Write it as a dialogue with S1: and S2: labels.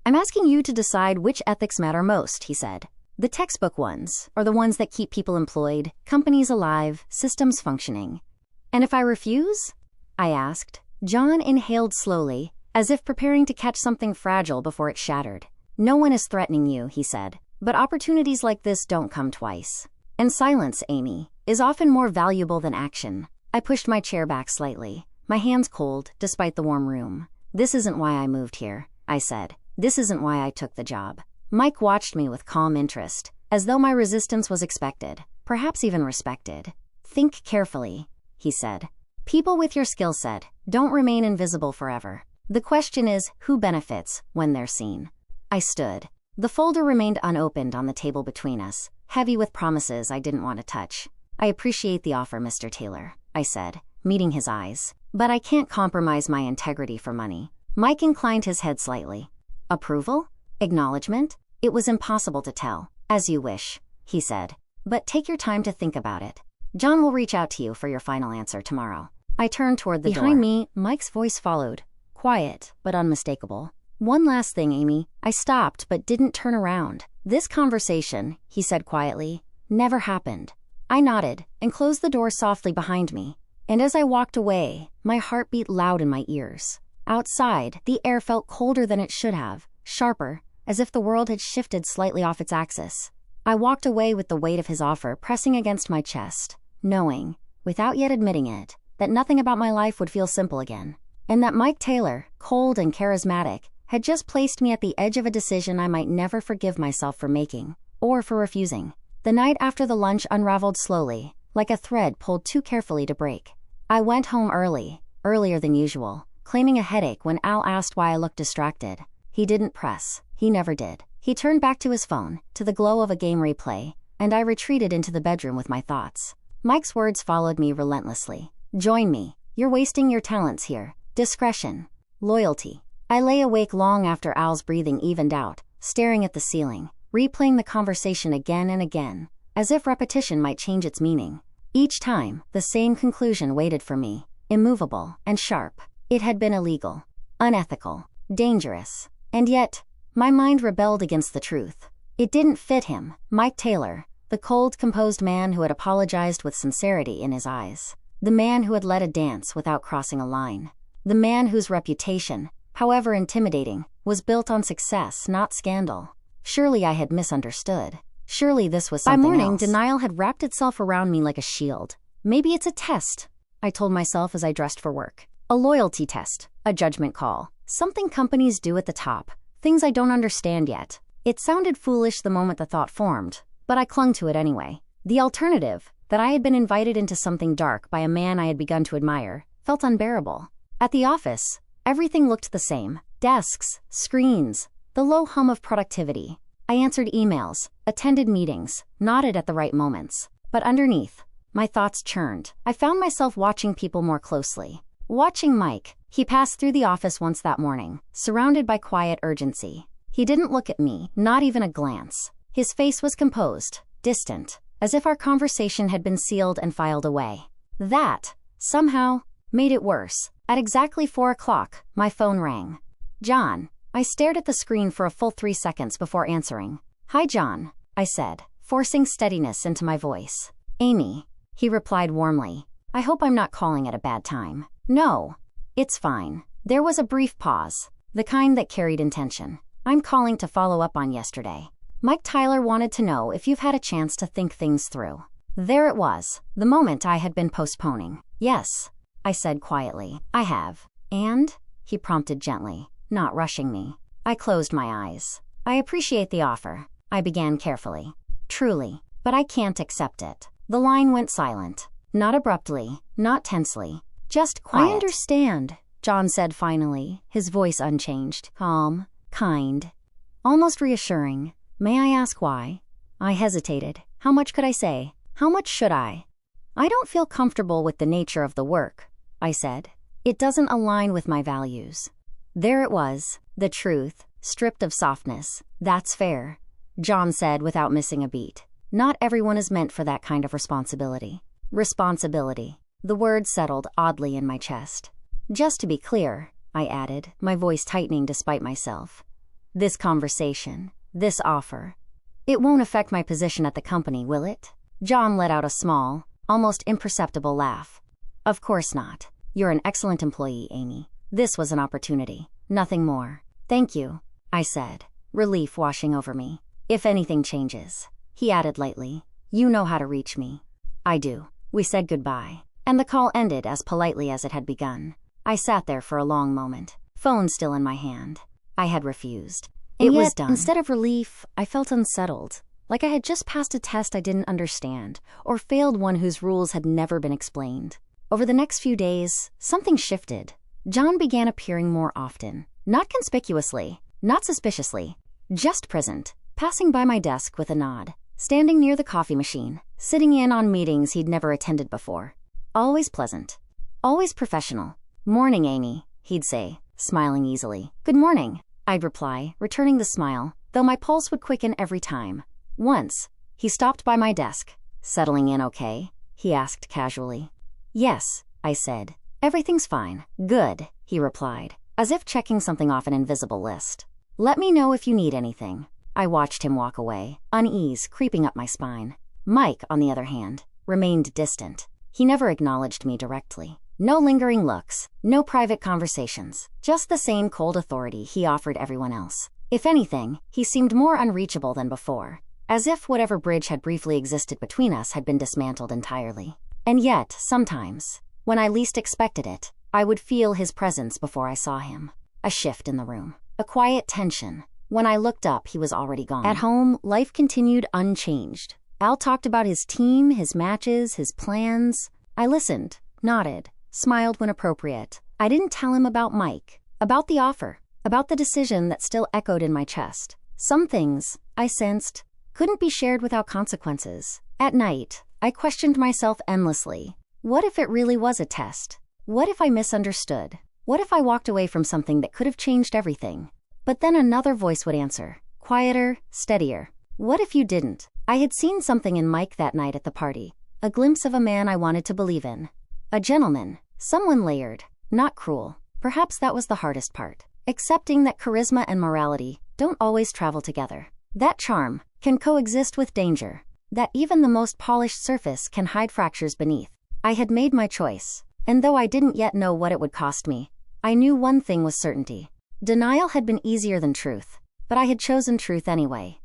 S1: I'm asking you to decide which ethics matter most, he said. The textbook ones, or the ones that keep people employed, companies alive, systems functioning. And if I refuse? I asked. John inhaled slowly, as if preparing to catch something fragile before it shattered. No one is threatening you, he said, but opportunities like this don't come twice. And silence, Amy, is often more valuable than action. I pushed my chair back slightly, my hands cold despite the warm room. This isn't why I moved here, I said. This isn't why I took the job. Mike watched me with calm interest, as though my resistance was expected, perhaps even respected. Think carefully, he said. People with your skill set don't remain invisible forever. The question is, who benefits when they're seen? I stood. The folder remained unopened on the table between us, heavy with promises I didn't want to touch. I appreciate the offer, Mr. Taylor, I said, meeting his eyes. But I can't compromise my integrity for money. Mike inclined his head slightly. Approval? Acknowledgement? It was impossible to tell. As you wish, he said. But take your time to think about it. John will reach out to you for your final answer tomorrow. I turned toward the door. Behind me, Mike's voice followed. Quiet, but unmistakable. One last thing, Amy. I stopped, but didn't turn around. This conversation, he said quietly, never happened. I nodded and closed the door softly behind me. And as I walked away, my heart beat loud in my ears. Outside, the air felt colder than it should have, sharper, as if the world had shifted slightly off its axis. I walked away with the weight of his offer pressing against my chest, knowing, without yet admitting it, that nothing about my life would feel simple again. And that Mike Taylor, cold and charismatic, had just placed me at the edge of a decision I might never forgive myself for making, or for refusing. The night after the lunch unraveled slowly, like a thread pulled too carefully to break. I went home early, earlier than usual, claiming a headache when Al asked why I looked distracted. He didn't press. He never did. He turned back to his phone, to the glow of a game replay, and I retreated into the bedroom with my thoughts. Mike's words followed me relentlessly. Join me. You're wasting your talents here. Discretion. Loyalty. I lay awake long after Al's breathing evened out, staring at the ceiling, replaying the conversation again and again, as if repetition might change its meaning. Each time, the same conclusion waited for me, immovable and sharp. It had been illegal, unethical, dangerous, and yet, my mind rebelled against the truth. It didn't fit him, Mike Taylor, the cold, composed man who had apologized with sincerity in his eyes, the man who had led a dance without crossing a line, the man whose reputation, however intimidating, was built on success, not scandal. Surely I had misunderstood. Surely this was something else. By morning, denial had wrapped itself around me like a shield. Maybe it's a test, I told myself as I dressed for work. A loyalty test, a judgment call, something companies do at the top, things I don't understand yet. It sounded foolish the moment the thought formed, but I clung to it anyway. The alternative, that I had been invited into something dark by a man I had begun to admire, felt unbearable. At the office, everything looked the same. Desks, screens, the low hum of productivity. I answered emails, attended meetings, nodded at the right moments. But underneath, my thoughts churned. I found myself watching people more closely. Watching Mike. He passed through the office once that morning, surrounded by quiet urgency. He didn't look at me, not even a glance. His face was composed, distant, as if our conversation had been sealed and filed away. That, somehow, made it worse. At exactly 4 o'clock, my phone rang. John. I stared at the screen for a full 3 seconds before answering. Hi, John, I said, forcing steadiness into my voice. Amy, he replied warmly. I hope I'm not calling at a bad time. No, it's fine. There was a brief pause, the kind that carried intention. I'm calling to follow up on yesterday. Mike Tyler wanted to know if you've had a chance to think things through. There it was, the moment I had been postponing. Yes, I said quietly. I have. And? He prompted gently, not rushing me. I closed my eyes. I appreciate the offer, I began carefully. Truly, but I can't accept it. The line went silent. Not abruptly, not tensely, just quiet. I understand, John said finally, his voice unchanged, calm, kind, almost reassuring. May I ask why? I hesitated. How much could I say? How much should I? I don't feel comfortable with the nature of the work, I said. It doesn't align with my values. There it was, the truth, stripped of softness. That's fair, John said without missing a beat. Not everyone is meant for that kind of responsibility. Responsibility. The word settled oddly in my chest. Just to be clear, I added, my voice tightening despite myself. This conversation, this offer. It won't affect my position at the company, will it? John let out a small, almost imperceptible laugh. Of course not. You're an excellent employee, Amy. This was an opportunity, nothing more. Thank you, I said, relief washing over me. If anything changes, he added lightly, you know how to reach me. I do. We said goodbye, and the call ended as politely as it had begun. I sat there for a long moment, phone still in my hand. I had refused. It was done. Instead of relief, I felt unsettled, like I had just passed a test I didn't understand, or failed one whose rules had never been explained. Over the next few days, something shifted. John began appearing more often, not conspicuously, not suspiciously, just present, passing by my desk with a nod, standing near the coffee machine, sitting in on meetings he'd never attended before. Always pleasant, always professional. Morning, Amy, he'd say, smiling easily. Good morning, I'd reply, returning the smile, though my pulse would quicken every time. Once, he stopped by my desk. Settling in okay? He asked casually. Yes, I said. Everything's fine. Good, he replied, as if checking something off an invisible list. Let me know if you need anything. I watched him walk away, unease creeping up my spine. Mike, on the other hand, remained distant. He never acknowledged me directly. No lingering looks, no private conversations, just the same cold authority he offered everyone else. If anything, he seemed more unreachable than before, as if whatever bridge had briefly existed between us had been dismantled entirely. And yet, sometimes, when I least expected it, I would feel his presence before I saw him. A shift in the room, a quiet tension. When I looked up, he was already gone. At home, life continued unchanged. Al talked about his team, his matches, his plans. I listened, nodded, smiled when appropriate. I didn't tell him about Mike, about the offer, about the decision that still echoed in my chest. Some things, I sensed, couldn't be shared without consequences. At night, I questioned myself endlessly. What if it really was a test? What if I misunderstood? What if I walked away from something that could have changed everything? But then another voice would answer, quieter, steadier. What if you didn't? I had seen something in Mike that night at the party, a glimpse of a man I wanted to believe in. A gentleman, someone layered, not cruel. Perhaps that was the hardest part. Accepting that charisma and morality don't always travel together. That charm can coexist with danger. That even the most polished surface can hide fractures beneath. I had made my choice, and though I didn't yet know what it would cost me, I knew one thing with certainty. Denial had been easier than truth, but I had chosen truth anyway.